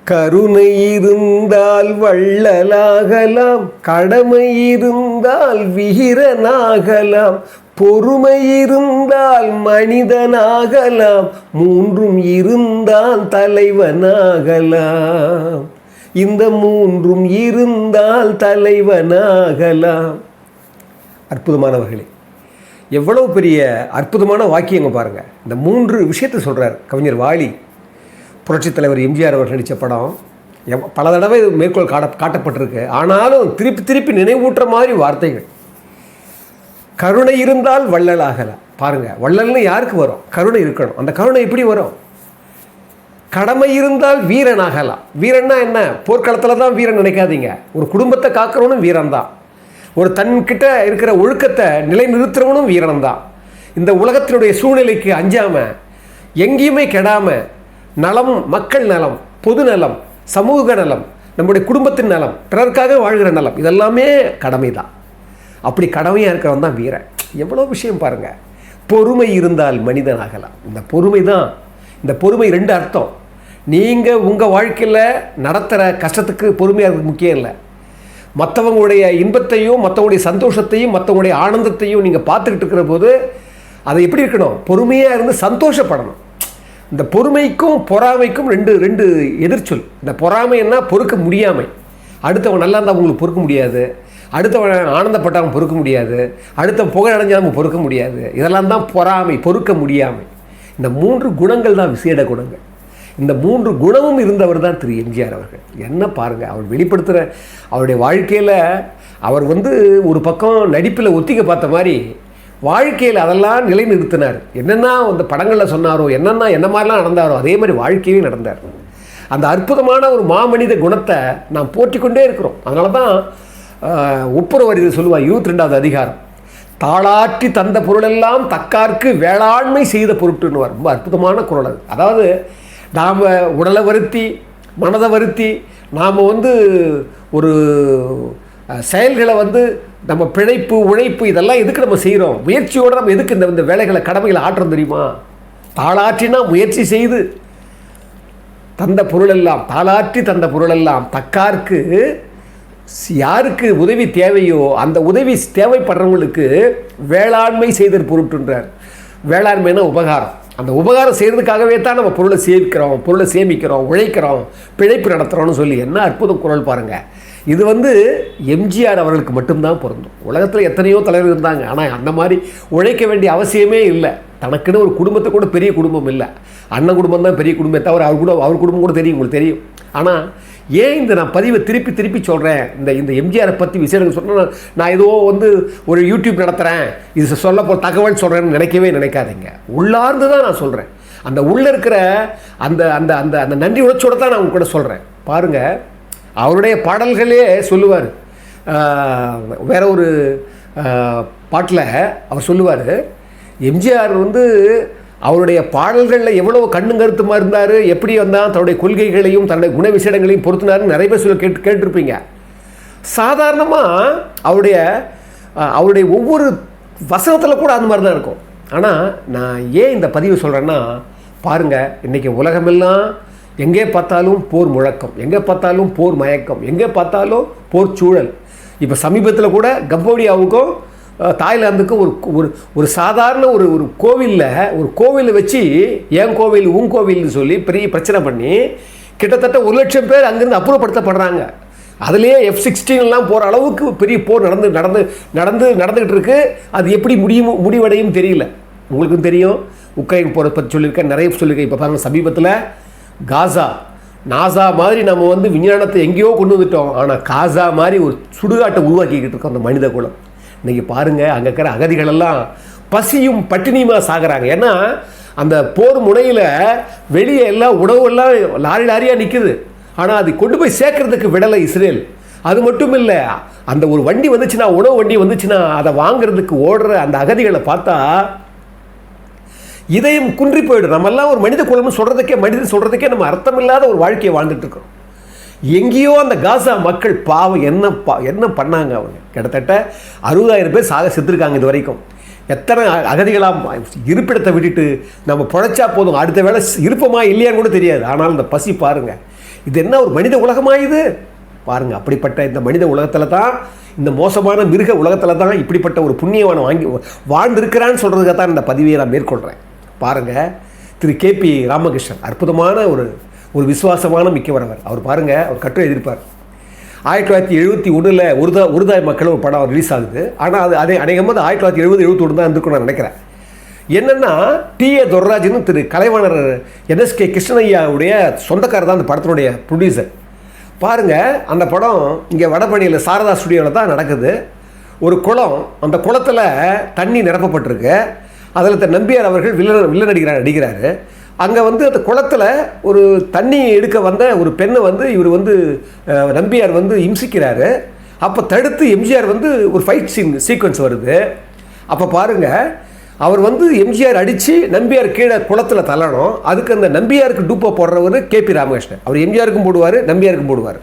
கருணை இருந்தால் வள்ளலாகலாம், கடமை இருந்தால் வீரனாகலாம், பொறுமை இருந்தால் மனிதனாகலாம், மூன்றும் இருந்தால் தலைவனாகலாம். இந்த மூன்றும் இருந்தால் தலைவனாகலாம். அற்புதமானவர்களே, எவ்வளவு பெரிய அற்புதமான வாக்கியங்க பாருங்கள். இந்த மூன்று விஷயத்தை சொல்கிறார் கவிஞர் வாலி. புரட்சித் தலைவர் எம்ஜிஆர் அவர்கள் நடித்த படம் பல தடவை மேற்கோள் காட்டப்பட்டிருக்கு. ஆனாலும் திருப்பி திருப்பி நினைவூட்டுற மாதிரி வார்த்தைகள். கருணை இருந்தால் வள்ளலாகலாம். பாருங்கள், வள்ளல்னு யாருக்கு வரும்? கருணை இருக்கணும். அந்த கருணை எப்படி வரும்? கடமை இருந்தால் வீரனாகலாம். வீரன்னா என்ன? போர்க்களத்தில் தான் வீரன் நினைக்காதீங்க. ஒரு குடும்பத்தை காக்கிறவனும் வீரன் தான். ஒரு தன்கிட்ட இருக்கிற ஒழுக்கத்தை நிலைநிறுத்துறவனும் வீரன் தான். இந்த உலகத்தினுடைய சூழ்நிலைக்கு அஞ்சாமல், எங்கேயுமே கெடாமல், நலம், மக்கள் நலம், பொது நலம், சமூக நலம், நம்முடைய குடும்பத்தின் நலம், பிறருக்காக வாழ்கிற நலம், இதெல்லாமே கடமை தான். அப்படி கடமையாக இருக்கிறவன் தான் வீரன். எவ்வளோ விஷயம் பாருங்கள். பொறுமை இருந்தால் மனிதனாகலாம். இந்த பொறுமை தான். இந்த பொறுமை ரெண்டு அர்த்தம். நீங்கள் உங்கள் வாழ்க்கையில் நடத்துகிற கஷ்டத்துக்கு பொறுமையாக இருக்கிறது முக்கியம் இல்லை. மற்றவங்களுடைய இன்பத்தையும் மற்றவங்களுடைய சந்தோஷத்தையும் மற்றவங்களுடைய ஆனந்தத்தையும் நீங்கள் பார்த்துக்கிட்டு இருக்கிற போது அதை எப்படி இருக்கணும்? பொறுமையாக இருந்து சந்தோஷப்படணும். இந்த பொறுமைக்கும் பொறாமைக்கும் ரெண்டு எதிர்ச்சொல். இந்த பொறாமைன்னா பொறுக்க முடியாமை. அடுத்தவன் நல்லா இருந்தால் உங்களுக்கு பொறுக்க முடியாது, அடுத்தவன் ஆனந்தப்பட்டவன் பொறுக்க முடியாது, அடுத்தவன் புகழடைஞ்சாலும் பொறுக்க முடியாது. இதெல்லாம் தான் பொறாமை, பொறுக்க முடியாமை. இந்த மூன்று குணங்கள் தான் விசேட குணங்கள். இந்த மூன்று குணமும் இருந்தவர் தான் திரு எம்ஜிஆர் அவர்கள். என்ன பாருங்கள், அவர் வெளிப்படுத்துகிற அவருடைய வாழ்க்கையில் அவர் ஒரு பக்கம் நடிப்பில் ஒத்திக்க பார்த்த மாதிரி வாழ்க்கையில் அதெல்லாம் நிலைநிறுத்தினார். என்னென்னா அந்த படங்களில் சொன்னாரோ, என்ன மாதிரிலாம் நடந்தாரோ அதே மாதிரி வாழ்க்கையிலே நடந்தார். அந்த அற்புதமான ஒரு மாமனித குணத்தை நாம் போற்றிக்கொண்டே இருக்கிறோம். அதனால தான் ஒப்புரவரி சொல்லுவார் 22வது அதிகாரம், தாளாற்றி தந்த பொருளெல்லாம் தக்கார்க்கு வேளாண்மை செய்த பொருட்டுன்னுவார். ரொம்ப அற்புதமான குரல் அது. அதாவது நாம் உடலை வருத்தி மனதை வருத்தி நாம் ஒரு செயல்களை நம்ம பிழைப்பு உழைப்பு இதெல்லாம் எதுக்கு நம்ம செய்கிறோம்? முயற்சியோடு நம்ம எதுக்கு இந்த வேலைகளை கடமைகளை ஆற்றுறோம் தெரியுமா? தாளாற்றினா முயற்சி செய்து தந்த பொருளெல்லாம், தாளாற்றி தந்த பொருளெல்லாம் தக்கார்க்கு, யாருக்கு உதவி தேவையோ அந்த உதவி தேவைப்படுறவங்களுக்கு வேளாண்மை செய்தல் பொருட்டுன்றார். வேளாண்மைனா உபகாரம். அந்த உபகாரம் செய்கிறதுக்காகவே தான் நம்ம பொருளை சேமிக்கிறோம், உழைக்கிறோம், பிழைப்பு நடத்துகிறோம்னு சொல்லி என்ன அற்புதம் குரல் பாருங்கள். இது எம்ஜிஆர் அவர்களுக்கு மட்டும்தான் பொருந்தும். உலகத்தில் எத்தனையோ தலைவர் இருந்தாங்க, ஆனால் அந்த மாதிரி உழைக்க வேண்டிய அவசியமே இல்லை. தனக்குன்னு ஒரு குடும்பத்தை கூட பெரிய குடும்பம் இல்லை. அண்ணன் குடும்பம் தான் பெரிய குடும்பத்தை தவிர அவர் குடும்பம் கூட தெரியும், உங்களுக்கு தெரியும். ஆனால் ஏன் நான் பதிவை திருப்பி சொல்கிறேன்? இந்த எம்ஜிஆரை பற்றி விஷயங்கள் சொன்னால் நான் ஏதோ ஒரு யூடியூப் நடத்துகிறேன், இது சொல்ல போகிற தகவல் சொல்கிறேன்னு நினைக்காதீங்க. உள்ளார்ந்து தான் நான் சொல்கிறேன். அந்த உள்ளே இருக்கிற அந்த அந்த அந்த அந்த நன்றி உணர்ச்சியோடு தான் நான் உங்க கூட சொல்கிறேன். பாருங்கள், அவருடைய பாடல்களே சொல்லுவார். வேற ஒரு பாட்டில் அவர் சொல்லுவார், எம்ஜிஆர் அவருடைய பாடல்களில் எவ்வளோ கண்ணும் கருத்துமாக இருந்தார், எப்படி வந்தால் தன்னுடைய கொள்கைகளையும் தன்னுடைய குண விசேடங்களையும் பொறுத்தினாருன்னு நிறைய பேர் கேட்டிருப்பீங்க. சாதாரணமாக அவருடைய ஒவ்வொரு வசனத்தில் கூட அந்த மாதிரி தான் இருக்கும். ஆனால் நான் ஏன் இந்த பதிவு சொல்கிறேன்னா, பாருங்கள், இன்றைக்கி உலகமெல்லாம் எங்கே பார்த்தாலும் போர் முழக்கம், எங்கே பார்த்தாலும் போர் மயக்கம், எங்கே பார்த்தாலும் போர் சூழல். இப்போ சமீபத்தில் கூட கம்போடியாவுக்கும் தாய்லாந்துக்கும் ஒரு சாதாரண ஒரு கோவிலில் வச்சு ஏன் கோவில் உன் கோவில்னு சொல்லி பெரிய பிரச்சனை பண்ணி கிட்டத்தட்ட 1 லட்சம் பேர் அங்கேருந்து அப்புறப்படுத்தப்படுறாங்க. அதுலேயே F-16 போகிற அளவுக்கு பெரிய போர் நடந்துக்கிட்டு இருக்கு. அது எப்படி முடிவடையும் தெரியல. உங்களுக்கும் தெரியும், உக்ரைன் போரை பற்றி சொல்லியிருக்கேன், நிறைய சொல்லியிருக்கேன். இப்போ பாருங்கள், சமீபத்தில் நாசா மாதிரி நம்ம விஞ்ஞானத்தை எங்கேயோ கொண்டு வந்துட்டோம். ஆனால் காசா மாதிரி ஒரு சுடுகாட்டை உருவாக்கிக்கிட்டு இருக்கோம் அந்த மனித குலம். இன்றைக்கி பாருங்கள், அங்கே இருக்கிற அகதிகளெல்லாம் பசியும் பட்டினியுமாக சாகிறாங்க. ஏன்னா அந்த போர் முனையில் வெளியே எல்லாம் உணவெல்லாம் லாரியாக நிற்குது. ஆனால் அது கொண்டு போய் சேர்க்கறதுக்கு விடலை இஸ்ரேல். அது மட்டும் இல்லை, அந்த ஒரு வண்டி வந்துச்சுன்னா, உணவு வண்டி வந்துச்சுன்னா அதை வாங்கிறதுக்கு ஓடுற அந்த அகதிகளை பார்த்தா இதயம் குன்றி போயிடும். நம்மெல்லாம் ஒரு மனித குலம்னு மனிதன் சொல்கிறதுக்கே நம்ம அர்த்தமில்லாத ஒரு வாழ்க்கையை வாழ்ந்துட்டு இருக்கோம். எங்கேயோ அந்த காசா மக்கள் பாவம் என்ன பண்ணாங்க? அவங்க கிட்டத்தட்ட 60,000 பேர் செத்துருக்காங்க இது வரைக்கும். எத்தனை அகதிகளாக இருப்பிடத்தை விட்டுட்டு நம்ம பிழைச்சா போதும், அடுத்த வேளை இருப்போமா இல்லையான்னு கூட தெரியாது. ஆனால் இந்த பசி பாருங்கள். இது என்ன ஒரு மனித உலகமாக இது பாருங்கள். அப்படிப்பட்ட இந்த மனித உலகத்தில் தான், இந்த மோசமான மிருக உலகத்தில் தான் இப்படிப்பட்ட ஒரு புண்ணியவானை வாழ்ந்திருக்கிறான்னு சொல்கிறதுக்காக தான் இந்த பதிவியை நான் மேற்கொள்கிறேன். பாருங்கள், திரு KP ராமகிருஷ்ணன் அற்புதமான ஒரு விசுவாசமான மிக்கவர் அவர் பாருங்கள், அவர் கட்டுரை எழுதியிருப்பார். 1971 உருதாய் மக்கள் ஒரு படம் ரிலீஸ் ஆகுது. ஆனால் அது அநேகமாக 1970-71 தான் இருந்துக்கும் நான் நினைக்கிறேன். என்னென்னா T.A. துரைராஜன் திரு கலைவாணர் NSK கிருஷ்ணய்யாவுடைய சொந்தக்காரர் தான் அந்த படத்தினுடைய ப்ரொடியூசர். பாருங்கள், அந்த படம் இங்கே வடபழனியில் சாரதா ஸ்டுடியோவில் தான் நடக்குது. ஒரு குளம், அந்த குளத்தில் தண்ணி நிரப்பப்பட்டிருக்கு. அதில் நம்பியார் அவர்கள் வில்லன் நடிக்கிறாரு. அங்கே அந்த குளத்தில் ஒரு தண்ணி எடுக்க வந்த ஒரு பெண்ணை இவர் நம்பியார் இம்சிக்கிறாரு. அப்போ தடுத்து எம்ஜிஆர் ஒரு ஃபைட் சீக்வன்ஸ் வருது. அப்போ பாருங்கள், அவர் எம்ஜிஆர் அடித்து நம்பியார் கீழே குளத்தில் தள்ளணும். அதுக்கு அந்த நம்பியாருக்கு டூப்பை போடுறவர் KP ராமகிருஷ்ணன். அவர் எம்ஜிஆருக்கும் போடுவார், நம்பியாருக்கும் போடுவார்.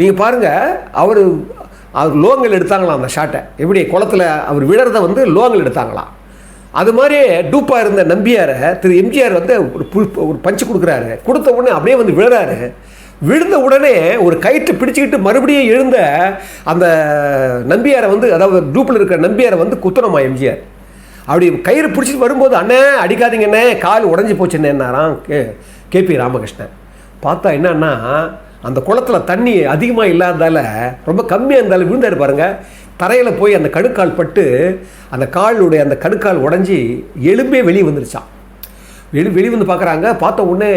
நீங்கள் பாருங்கள், அவர் லோங்கல் எடுத்தாங்களாம் அந்த ஷாட்டை. எப்படி குளத்தில் அவர் விழறதை லோங்கல் எடுத்தாங்களாம். அது மாதிரியே டூப்பாக இருந்த நம்பியாரை திரு எம்ஜிஆர் ஒரு பஞ்சு கொடுக்குறாரு. கொடுத்த உடனே அப்படியே விழுறாரு. விழுந்த உடனே ஒரு கயிற்று பிடிச்சிக்கிட்டு மறுபடியும் எழுந்த அந்த நம்பியாரை அதாவது டூப்பில் இருக்கிற நம்பியாரை குத்தணுமா எம்ஜிஆர். அப்படி கயிறு பிடிச்சிட்டு வரும்போது, அண்ணே அடிக்காதீங்கண்ணே, கால் உடஞ்சி போச்சுன்னேன்னாராம் KP ராமகிருஷ்ணன். பார்த்தா என்னன்னா, அந்த குளத்தில் தண்ணி அதிகமாக இல்லாததால், ரொம்ப கம்மியாக இருந்தாலும் விழுந்தாரு பாருங்கள். தரையில் போய் அந்த கணுக்கால் பட்டு அந்த காலுடைய அந்த கணுக்கால் உடஞ்சி எலும்பே வெளியே வந்துருச்சான். வெளியே வந்து பார்க்குறாங்க. பார்த்த உடனே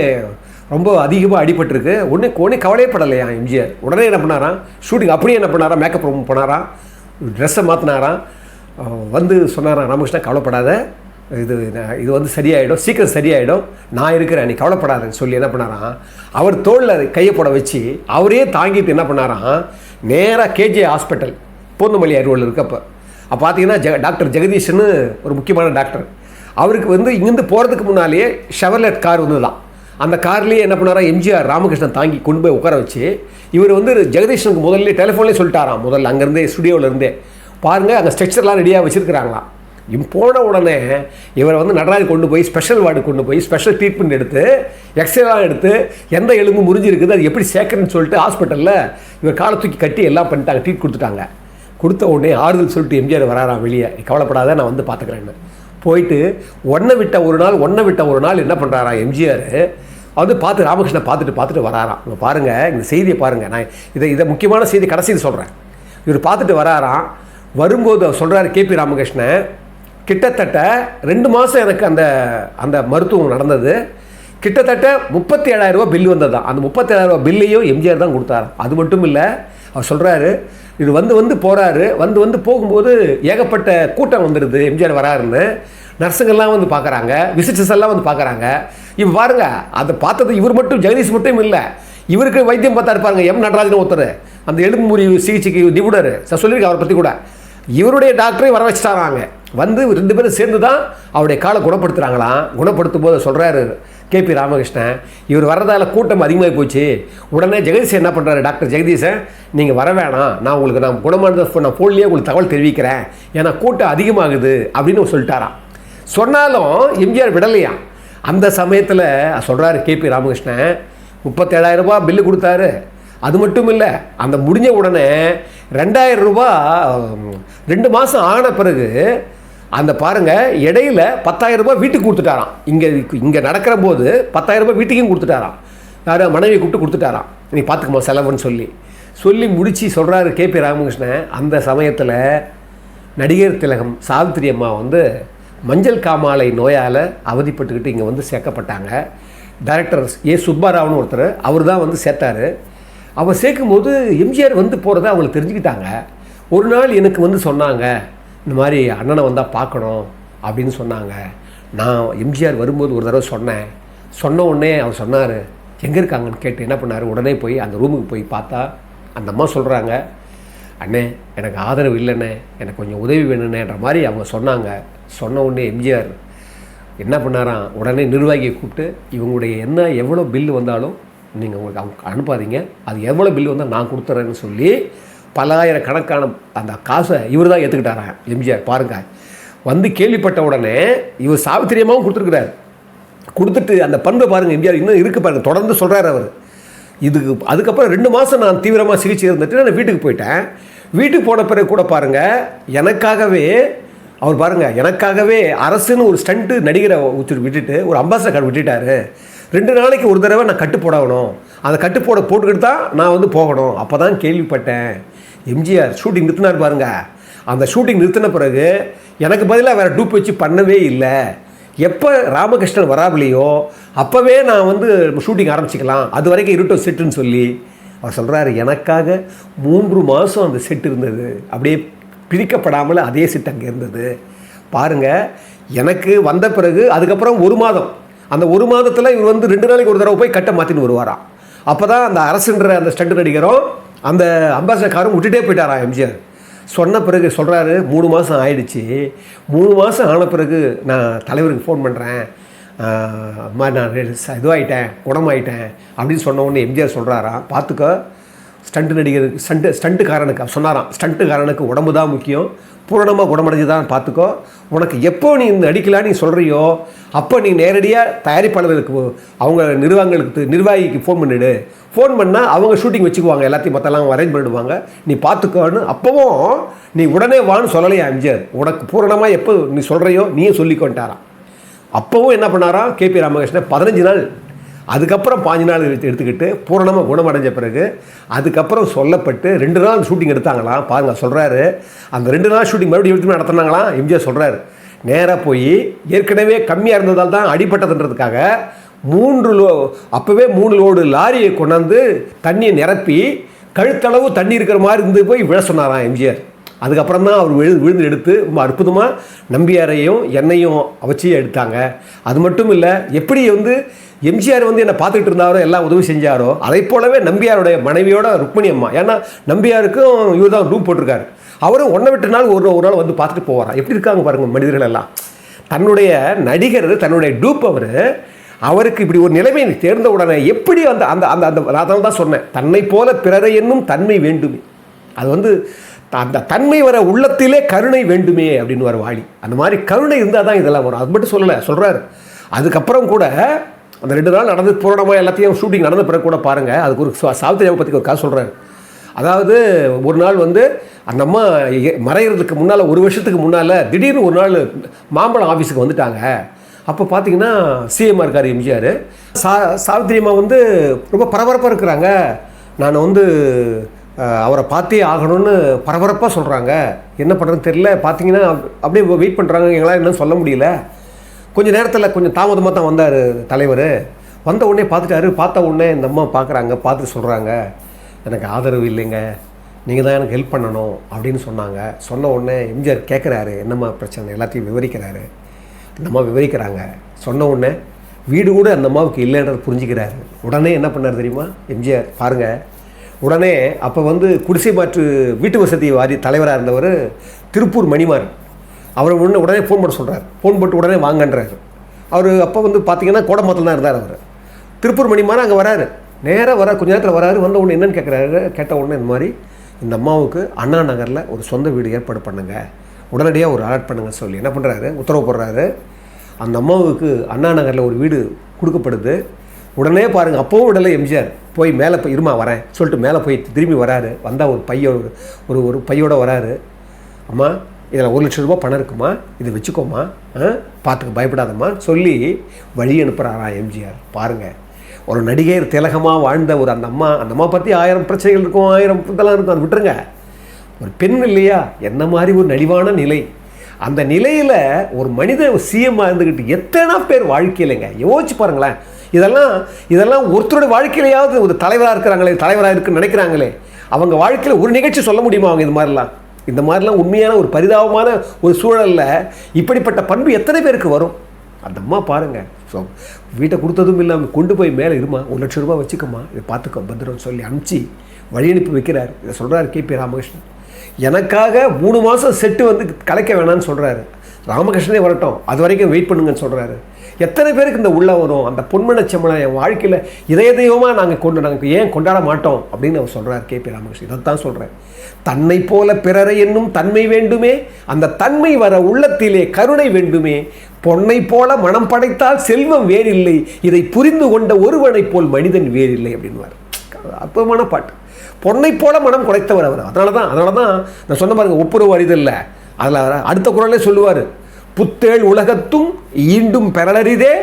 ரொம்ப அதிகமாக அடிபட்டிருக்கு. உடனே கவலையப்படலையா எம்ஜிஆர். உடனே என்ன பண்ணாராம், ஷூட்டிங் அப்படியே என்ன பண்ணாராம், மேக்கப் ரூம் போனாராம், ட்ரெஸ்ஸை மாற்றினாராம். சொன்னாராம், ராமகிருஷ்ணன் கவலைப்படாத, இது சரியாயிடும், சீக்கிரம் சரியாயிடும், நான் இருக்கிறேன், நீ கவலைப்படாதுன்னு சொல்லி என்ன பண்ணாராம், அவர் தோளில் கையை போட வச்சு அவரே தாங்கிட்டு என்ன பண்ணாராம், நேராக KJ ஹாஸ்பிட்டல் பூந்தமல்லி அருகில் இருக்கப்போ பார்த்தீங்கன்னா டாக்டர் ஜெகதீஷன்னு ஒரு முக்கியமான டாக்டர். அவருக்கு இங்கேருந்து போகிறதுக்கு முன்னாலேயே ஷெவர்லெட் கார் தான். அந்த கார்லேயே என்ன பண்ணாராம், எம்ஜிஆர் ராமகிருஷ்ணன் தாங்கி கொண்டு போய் உட்கார வச்சு இவர் ஜெகதீஷனுக்கு முதல்ல டெலிஃபோன்லேயே சொல்லிட்டாராம். முதல்ல அங்கேருந்தே ஸ்டுடியோவிலேருந்தே பாருங்கள், அங்கே ஸ்ட்ரக்சர்லாம் ரெடியாக வச்சுருக்கிறாங்களாம். போன உடனே இவரை நடராஜ் கொண்டு போய் ஸ்பெஷல் வார்டு கொண்டு போய் ஸ்பெஷல் ட்ரீட்மெண்ட் எடுத்து எக்ஸ்ரேலாம் எடுத்து எந்த எலும்பு முறிஞ்சிருக்குது, அது எப்படி சேர்க்குறேன்னு சொல்லிட்டு ஹாஸ்பிட்டலில் இவர் காலை தூக்கி கட்டி எல்லாம் பண்ணிட்டாங்க, ட்ரீட் கொடுத்துட்டாங்க. கொடுத்த உடனே ஆறுதல் சொல்லிட்டு எம்ஜிஆர் வராராம் வெளியே, கவலைப்படாத, நான் பார்த்துக்கிறேன்னு போயிட்டு ஒன்றை விட்ட ஒரு நாள் என்ன பண்ணுறாராம் எம்ஜிஆர் பார்த்து ராமகிருஷ்ணன் பார்த்துட்டு வராராம். இங்கே பாருங்கள், இந்த செய்தியை பாருங்கள், நான் இதை முக்கியமான செய்தி கடைசியில் சொல்கிறேன். இவர் பார்த்துட்டு வராராம். வரும்போது அவர் சொல்கிறார் KP ராமகிருஷ்ணன், கிட்டத்தட்ட 2 மாதம் எனக்கு அந்த மருத்துவம் நடந்தது. கிட்டத்தட்ட 37,000 ரூபா பில்லு வந்தது தான். அந்த 37,000 ரூபா பில்லையும் எம்ஜிஆர் தான் கொடுத்தாரு. அது மட்டும் இல்லை, அவர் சொல்கிறாரு, இது போகிறாரு, போகும்போது ஏகப்பட்ட கூட்டம் வந்துடுது, எம்ஜிஆர் வராருன்னு. நர்ஸுங்கள்லாம் பார்க்குறாங்க, விசிட்டர்ஸ் எல்லாம் பார்க்குறாங்க. இப்போ பாருங்கள், அதை பார்த்தது இவர் மட்டும், ஜெகதீஷ் மட்டும் இல்லை, இவருக்கு வைத்தியம் பார்த்தா இருப்பாருங்க M. நடராஜன் ஒருத்தர், அந்த எலும்பு முறிவு சிகிச்சைக்கு நிபுணர், சொல்லியிருக்கேன் அவரை பற்றி கூட. இவருடைய டாக்டரையும் வர வச்சுட்டாங்க. 2 பேரும் சேர்ந்து தான் அவருடைய காலை குணப்படுத்துகிறாங்களாம். குணப்படுத்தும் போது சொல்கிறாரு KP ராமகிருஷ்ணன், இவர் வர்றதால கூட்டம் அதிகமாகி போச்சு. உடனே ஜெகதீஷ் என்ன பண்ணுறாரு, டாக்டர் ஜெகதீஷன், நீங்கள் வர வேணாம், நான் குணமானதை நான் ஃபோன்லேயே உங்களுக்கு தகவல் தெரிவிக்கிறேன், ஏன்னா கூட்டம் அதிகமாகுது அப்படின்னு சொல்லிட்டாராம். சொன்னாலும் எம்ஜிஆர் விடலையாம். அந்த சமயத்தில் சொல்கிறாரு KP ராமகிருஷ்ணன், 37,000 ரூபா பில்லு கொடுத்தாரு. அது மட்டும் இல்லை, அந்த முடிஞ்ச உடனே 2,000 ரூபா 2 மாதம் ஆன பிறகு அந்த பாருங்கள், இடையில 10,000 ரூபாய் வீட்டுக்கு கொடுத்துட்டாராம். இங்கே நடக்கிற போது 10,000 ரூபாய் வீட்டுக்கும் கொடுத்துட்டாராம். யாரும் மனைவி கூப்பிட்டு கொடுத்துட்டாராம், நீ பார்த்துக்குமா செலவுன்னு சொல்லி முடித்து சொல்கிறாரு KP ராமகிருஷ்ணன். அந்த சமயத்தில் நடிகர் திலகம் சாவித்திரி அம்மா மஞ்சள் காமாலை நோயால் அவதிப்பட்டுக்கிட்டு இங்கே சேர்க்கப்பட்டாங்க. Director A. சுப்பாராவ்னு ஒருத்தர், அவர் தான் சேர்த்தாரு. அவர் சேர்க்கும்போது எம்ஜிஆர் போகிறத அவங்களுக்கு தெரிஞ்சுக்கிட்டாங்க. ஒரு நாள் எனக்கு சொன்னாங்க, இந்த மாதிரி அண்ணனை வந்தால் பார்க்கணும் அப்படின்னு சொன்னாங்க. நான் எம்ஜிஆர் வரும்போது ஒரு தடவை சொன்ன உடனே அவர் சொன்னார், எங்கே இருக்காங்கன்னு கேட்டு என்ன பண்ணார், உடனே போய் அந்த ரூமுக்கு போய் பார்த்தா அந்த அம்மா சொல்கிறாங்க, அண்ணே எனக்கு ஆதரவு இல்லைண்ணே, எனக்கு கொஞ்சம் உதவி வேணுண்ணேன்ற மாதிரி அவங்க சொன்னாங்க. சொன்ன உடனே எம்ஜிஆர் என்ன பண்ணாராம், உடனே நிர்வாகியை கூப்பிட்டு, இவங்களுடைய எவ்வளோ பில்லு வந்தாலும் நீங்கள் உங்களுக்கு அவங்க அனுப்பாதீங்க, அது எவ்வளோ பில்லு வந்தால் நான் கொடுத்துட்றேன்னு சொல்லி பல்லாயிரக்கணக்கான அந்த காசை இவர் தான் ஏற்றுக்கிட்டாரான் எம்ஜிஆர். பாருங்கள், கேள்விப்பட்ட உடனே இவர் சாவித்திரியமாகவும் கொடுத்துருக்குறாரு. கொடுத்துட்டு அந்த பண்பை பாருங்கள், எம்ஜிஆர் இன்னும் இருக்குது பாருங்கள், தொடர்ந்து சொல்கிறார் அவர். அதுக்கப்புறம் 2 மாதம் நான் தீவிரமாக சிகிச்சை இருந்துட்டு நான் வீட்டுக்கு போயிட்டேன். வீட்டுக்கு போன பிறகு கூட பாருங்கள், எனக்காகவே அரசுன்னு ஒரு ஸ்டண்ட்டு நடிகரை விட்டுட்டு ஒரு அம்பாசிடர் கார்டு விட்டுட்டாரு. 2 நாளைக்கு ஒரு தடவை நான் கட்டு போடணும், அந்த கட்டு போட்டுக்கிட்டு தான் நான் போகணும். அப்போ தான் கேள்விப்பட்டேன் எம்ஜிஆர் ஷூட்டிங் நிறுத்தினார் பாருங்க. அந்த ஷூட்டிங் நிறுத்தின பிறகு எனக்கு பதிலாக வேறு டூப் வச்சு பண்ணவே இல்லை. எப்போ ராமகிருஷ்ணன் வராமலையோ அப்போவே நான் ஷூட்டிங் ஆரம்பிச்சிக்கலாம், அது வரைக்கும் இருட்டும் செட்டுன்னு சொல்லி அவர் சொல்கிறாரு. எனக்காக 3 மாதம் அந்த செட் இருந்தது, அப்படியே பிரிக்கப்படாமல் அதே செட் அங்கே இருந்தது பாருங்கள். எனக்கு வந்த பிறகு அதுக்கப்புறம் 1 மாதம், அந்த 1 மாதத்தில் இவர் 2 நாளைக்கு ஒரு தடவை போய் கட்டை மாற்றின்னு வருவாராம். அப்போ தான் அந்த அரசுன்ற அந்த ஸ்டண்ட் நடிகரும் அந்த அம்பாசிடர் காரும் விட்டுட்டே போயிட்டாராம் எம்ஜிஆர். சொன்ன பிறகு சொல்கிறாரு, 3 மாதம் ஆயிடுச்சு. 3 மாதம் ஆன பிறகு நான் தலைவருக்கு ஃபோன் பண்ணுறேன், அம்மா நான் இதுவாகிட்டேன், குணமாயிட்டேன் அப்படின்னு சொன்ன உடனே எம்ஜிஆர் சொல்கிறாராம், பார்த்துக்கோ ஸ்டண்ட்டு நடிகர் ஸ்டண்ட்டுக்காரனுக்கு சொன்னாராம், ஸ்டண்ட்டுக்காரனுக்கு உடம்பு தான் முக்கியம், பூரணமாக குணமடைஞ்சு தான் பார்த்துக்கோ. உனக்கு எப்போ நீ நடிக்கலாம் நீ சொல்கிறியோ அப்போ நீ நேரடியாக தயாரிப்பாளர்களுக்கு அவங்க நிர்வாகிக்கு ஃபோன் பண்ணிவிடு. ஃபோன் பண்ணால் அவங்க ஷூட்டிங் வச்சுக்குவாங்க, எல்லாத்தையும் மற்றெல்லாம் அரேஞ்ச் பண்ணிடுவாங்க, நீ பார்த்துக்கோன்னு. அப்போவும் நீ உடனே வான்னு சொல்லலையா எம்ஜிஆர், உனக்கு பூரணமாக எப்போ நீ சொல்கிறையோ நீயே சொல்லிக்கொண்டாராம். அப்போவும் என்ன பண்ணாராம் கேபி ராமகிருஷ்ணன் 15 நாள், அதுக்கப்புறம் 5 நாள் எடுத்துக்கிட்டு பூரணமாக குணமடைஞ்ச பிறகு அதுக்கப்புறம் சொல்லப்பட்டு 2 நாள் ஷூட்டிங் எடுத்தாங்களாம். பாருங்கள் சொல்கிறாரு, அந்த 2 நாள் ஷூட்டிங் மறுபடியும் நடத்தினாங்களாம். எம்ஜிஆர் சொல்கிறாரு, நேராக போய் ஏற்கனவே கம்மியாக இருந்ததால் தான் அடிபட்டதுன்றதுக்காக அப்போவே 3 லோடு லாரியை கொண்டாந்து தண்ணியை நிரப்பி கழுத்தளவு தண்ணி இருக்கிற மாதிரி இருந்து போய் விழ சொன்னாராம் எம்ஜிஆர். அதுக்கப்புறம் தான் அவர் விழுந்து எடுத்து ரொம்ப அற்புதமாக நம்பியாரையும் என்னையும் வச்சு எடுத்தாங்க. அது மட்டும் இல்லை, எப்படி எம்ஜிஆர் என்னை பார்த்துக்கிட்டு இருந்தாரோ எல்லாம் உதவி செஞ்சாரோ அதை போலவே நம்பியாருடைய மனைவியோட ருக்மணி அம்மா, ஏன்னா நம்பியாருக்கும் இவர் தான் ரூம் போட்டிருக்காரு, அவரும் 1 விட்டு நாள் ஒரு நாள் பார்த்துட்டு போவாராம். எப்படி இருக்காங்க பாருங்கள் மனிதர்கள் எல்லாம். தன்னுடைய நடிகர் தன்னுடைய டூப் அவருக்கு இப்படி ஒரு நிலைமை தேர்ந்த உடனே எப்படி அந்த அந்த அந்த அந்த அதனால தான் சொன்னேன், தன்னை போல பிறரை என்னும் தன்மை வேண்டுமே. அது அந்த தன்மை வர உள்ளத்திலே கருணை வேண்டுமே அப்படின்னு வர வாழி. அந்த மாதிரி கருணை இருந்தால் தான் இதெல்லாம் வரும். அது மட்டும் சொல்கிறார். அதுக்கப்புறம் கூட அந்த 2 நாள் நடந்து பூரணமாக எல்லாத்தையும் ஷூட்டிங் நடந்த பிறகு கூட பாருங்கள், அதுக்கு ஒரு சாவித்திரியாவை பற்றி ஒரு கதை சொல்கிறார். அதாவது ஒரு நாள் அந்த அம்மா மறைகிறதுக்கு முன்னால் 1 வருஷத்துக்கு முன்னால் திடீர்னு ஒரு நாள் மாம்பழம் ஆஃபீஸுக்கு வந்துட்டாங்க. அப்போ பார்த்தீங்கன்னா சிஎம்மாக இருக்கார் எம்ஜிஆர். சாவித்திரி அம்மா ரொம்ப பரபரப்பாக இருக்கிறாங்க, நான் அவரை பார்த்தே ஆகணும்னு பரபரப்பாக சொல்கிறாங்க. என்ன பண்ணுறதுன்னு தெரியல, பார்த்தீங்கன்னா அப்படியே வெயிட் பண்ணுறாங்க, எங்களால் என்னன்னு சொல்ல முடியல. கொஞ்சம் நேரத்தில் கொஞ்சம் தாமதமாக தான் வந்தார் தலைவர். வந்த உடனே பார்த்த உடனே இந்த அம்மா பார்க்குறாங்க, பார்த்துட்டு சொல்கிறாங்க, எனக்கு ஆதரவு இல்லைங்க, நீங்கள் தான் எனக்கு ஹெல்ப் பண்ணணும் அப்படின்னு சொன்னாங்க. சொன்ன உடனே எம்ஜிஆர் கேட்குறாரு, என்னம்மா பிரச்சனை, எல்லாத்தையும் விவரிக்கிறாரு. அந்த அம்மா விவரிக்கிறாங்க. சொன்ன உடனே வீடு கூட அந்த அம்மாவுக்கு இல்லைன்றது புரிஞ்சுக்கிறாரு. உடனே என்ன பண்ணார் தெரியுமா எம்ஜிஆர் பாருங்கள். உடனே அப்போ குடிசை மாற்று வீட்டு வசதி வாரி தலைவராக இருந்தவர் திருப்பூர் மணிமாறன், அவர் உடனே ஃபோன் பண்ண சொல்கிறார். ஃபோன் போட்டு உடனே வாங்கன்றாரு. அவர் அப்போ பார்த்தீங்கன்னா கோடமாத்தில் தான் இருந்தார். அவர் திருப்பூர் மணிமாறன் அங்கே வராரு, நேராக கொஞ்ச நேரத்தில் வராரு. வந்த உடனே என்னென்னு கேட்குறாரு. கேட்ட உடனே இந்த மாதிரி இந்த அம்மாவுக்கு அண்ணா நகரில் ஒரு சொந்த வீடு ஏற்பாடு பண்ணுங்க, உடனடியாக ஒரு அலர்ட் பண்ணுங்க சொல்லி என்ன பண்ணுறாரு, உத்தரவு போடுறாரு. அந்த அம்மாவுக்கு அண்ணா நகரில் ஒரு வீடு கொடுக்கப்படுது. உடனே பாருங்கள், அப்போவும் விடலை எம்ஜிஆர், போய் மேலே போய் இருமா வரேன் சொல்லிட்டு மேலே போய் திரும்பி வராரு. வந்தால் ஒரு பையோடு வராரு. அம்மா இதில் 1 லட்சம் ரூபா பணம் இருக்குமா, இதை வச்சுக்கோமா, பார்த்துக்க பயப்படாதம்மா சொல்லி வழி அனுப்புகிறாரா எம்ஜிஆர். பாருங்கள், ஒரு நடிகர் திலகமாக வாழ்ந்த அந்த அம்மா பற்றி 1000 பிரச்சனைகள் இருக்கும், 1000 இதெல்லாம் இருக்கும், அது விட்டுருங்க. ஒரு பெண் இல்லையா, என்ன மாதிரி ஒரு நடிவான நிலை. அந்த நிலையில் ஒரு மனித சிஎம்மாக இருந்துக்கிட்டு எத்தனை பேர் வாழ்க்கையிலைங்க யோசிச்சு பாருங்களேன். இதெல்லாம் ஒருத்தருடைய வாழ்க்கையிலையாவது ஒரு தலைவராக இருக்கிறாங்களே, தலைவராக இருக்குன்னு நினைக்கிறாங்களே, அவங்க வாழ்க்கையில் ஒரு நிகழ்ச்சி சொல்ல முடியுமா அவங்க இந்த மாதிரிலாம் உண்மையான ஒரு பரிதாபமான ஒரு சூழலில் இப்படிப்பட்ட பண்பு எத்தனை பேருக்கு வரும்? அந்த அம்மா பாருங்கள், ஸோ வீட்டை கொடுத்ததும் இல்லாமல் கொண்டு போய் மேலே இருமா, 1 லட்சம் ரூபா வச்சுக்கம்மா, இதை பார்த்துக்கோ பத்திரம் சொல்லி அனுப்பிச்சி வழி அனுப்பி வைக்கிறார். இதை சொல்கிறார் கேபி ராமகிருஷ்ணன். எனக்காக 3 மாதம் செட்டு கலைக்க வேணான்னு சொல்கிறாரு. ராமகிருஷ்ணனே வரட்டும், அது வரைக்கும் வெயிட் பண்ணுங்கன்னு சொல்கிறாரு. எத்தனை பேருக்கு இந்த உள்ள வரும் அந்த பொன்மனச்சம்பளம் என் வாழ்க்கையில் இதய தெய்வமாக நாங்கள் ஏன் கொண்டாட மாட்டோம் அப்படின்னு அவர் சொல்கிறார் கேபி ராமகிருஷ்ணன். இதைத்தான் சொல்கிறேன், தன்னை போல பிறரை என்னும் தன்மை வேண்டுமே, அந்த தன்மை வர உள்ளத்திலே கருணை வேண்டுமே, பொன்னை போல மனம் படைத்தால் செல்வம் வேறில்லை, இதை புரிந்து கொண்ட ஒருவனை போல் மனிதன் வேறில்லை அப்படின்வார். அற்புதமான பாட்டு. பொன்னை போல மனம் குறைத்தவர் அவர். அதனால தான் நான் சொன்ன பாருங்க, ஒப்புரவு அறிதில்லை. அதில் அடுத்த குறளே சொல்லுவார், புத்தேள் உலகத்தும் ஈண்டும் பெறலரிதே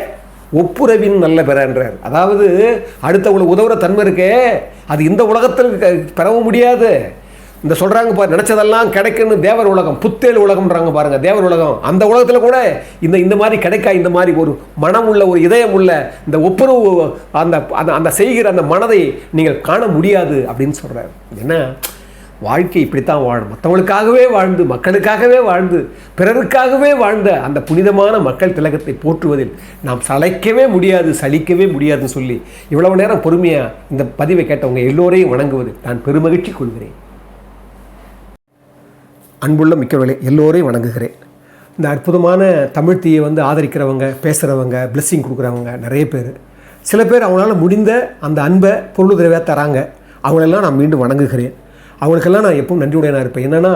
ஒப்புரவின் நல்ல பெறன்றார். அதாவது அடுத்தவங்களுக்கு உதவுற தன்மை இருக்கே, அது இந்த உலகத்தில் பெறவும் முடியாது. இந்த சொல்கிறாங்க பாரு, நினச்சதெல்லாம் கிடைக்குன்னு தேவர் உலகம், புத்தேள் உலகம்ன்றாங்க பாருங்க, தேவர் உலகம். அந்த உலகத்தில் கூட இந்த மாதிரி கிடைக்கா, இந்த மாதிரி ஒரு மனம் உள்ள, ஒரு இதயம் உள்ள, இந்த ஒப்புரவு அந்த அந்த செய்கிற அந்த மனதை நீங்கள் காண முடியாது அப்படின்னு சொல்கிறார். என்ன வாழ்க்கை இப்படித்தான் வாழும். மற்றவங்களுக்காகவே வாழ்ந்து, மக்களுக்காகவே வாழ்ந்து, பிறருக்காகவே வாழ்ந்த அந்த புனிதமான மக்கள் திலகத்தை போற்றுவதில் நாம் சளைக்கவே முடியாது, சலிக்கவே முடியாதுன்னு சொல்லி இவ்வளவு நேரம் பொறுமையாக இந்த பதிவை கேட்டவங்க எல்லோரையும் வணங்குவது நான் பெருமகிழ்ச்சி கொள்கிறேன். அன்புள்ள மிக்கவர்களே, எல்லோரையும் வணங்குகிறேன். இந்த அற்புதமான தமிழ் தீயை ஆதரிக்கிறவங்க, பேசுகிறவங்க, பிளெஸ்ஸிங் கொடுக்குறவங்க நிறைய பேர். சில பேர் அவங்களால முடிந்த அந்த அன்பை பொருளுதவியாக தராங்க. அவங்களெல்லாம் நான் மீண்டும் வணங்குகிறேன். அவங்களுக்கெல்லாம் நான் எப்பவும் நன்றியுடையனாக இருப்பேன். என்னென்னா,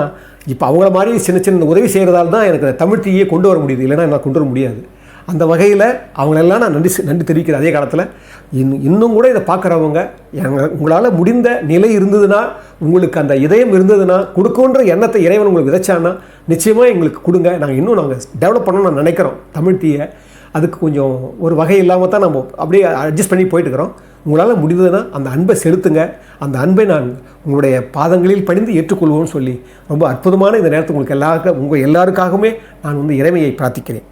இப்போ அவங்கள மாதிரி சின்ன சின்ன உதவி செய்கிறதால தான் எனக்கு தமிழ் தீயை கொண்டு வர முடியுது, இல்லைன்னா நான் கொண்டு வர முடியாது. அந்த வகையில் அவங்களெல்லாம் நான் நன்றி தெரிவிக்கிறேன். அதே காலத்தில் இன்னும் கூட இதை பார்க்குறவங்க, உங்களால் முடிந்த நிலை இருந்ததுன்னா, உங்களுக்கு அந்த இதயம் இருந்ததுன்னா, கொடுக்குன்ற எண்ணத்தை இறைவன் உங்களுக்கு விதைச்சான்னா நிச்சயமாக எங்களுக்கு கொடுங்க. நாங்கள் டெவலப் பண்ணணும்னு நான் நினைக்கிறோம் தமிழ் தீயை. அதுக்கு கொஞ்சம் ஒரு வகை இல்லாமல் தான் நம்ம அப்படியே அட்ஜஸ்ட் பண்ணி போயிட்டுருக்கிறோம். உங்களால் முடிந்ததுன்னா அந்த அன்பை செலுத்துங்க. அந்த அன்பை நான் உங்களுடைய பாதங்களில் பணிந்து ஏற்றுக்கொள்வோம்னு சொல்லி ரொம்ப அற்புதமான இந்த நேரத்தில் உங்கள் எல்லாருக்காகவுமே நான் இறைமையை பிரார்த்திக்கிறேன்.